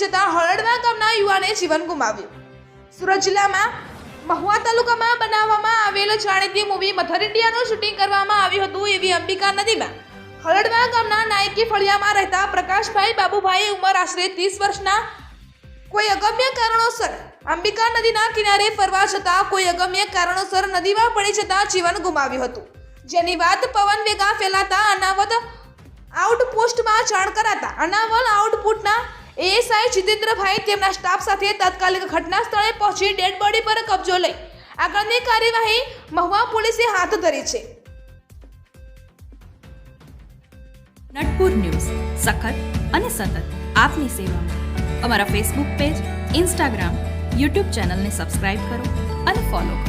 પડી જતા હળડવા ગામના યુવાને જીવન ગુમાવ્યું। સુરત જિલ્લામાં મહુવા તાલુકામાં બનાવવામાં આવેલ જાણીતી મૂવી મધર ઇન્ડિયાનું શૂટિંગ કરવામાં આવ્યું હતું। એવી અંબિકા નદીમાં હળડવા ગામના નાયકી ફળિયામાં રહેતા પ્રકાશભાઈ બાબુભાઈ ઉંમર આશરે 30 વર્ષના કોઈ અગમ્ય કારણોસર અંબિકા નદીના કિનારે ફરવા જતા કોઈ અગમ્ય કારણોસર નદીમાં પડી જતા જીવન ગુમાવ્યું હતું, જેની વાત પવન વેગા ફેલાતા અનાવત આઉટપોસ્ટમાં જાણ કરાતા અનાવલ આઉટપુટના એએસઆઈ જીતેન્દ્રભાઈ તેમના સ્ટાફ સાથે તાત્કાલિક ઘટના સ્થળે પહોંચી ડેડ બોડી પર કબજો લઈ આગળની કાર્યવાહી મહુવા પોલીસે હાથ ધરી છે। નટપુર ન્યૂઝ સખત અને સતત આપની સેવામાં। અમારા ફેસબુક પેજ, ઇન્સ્ટાગ્રામ, યુટ્યુબ ચેનલને સબસ્ક્રાઇબ કરો અને ફોલો કરો।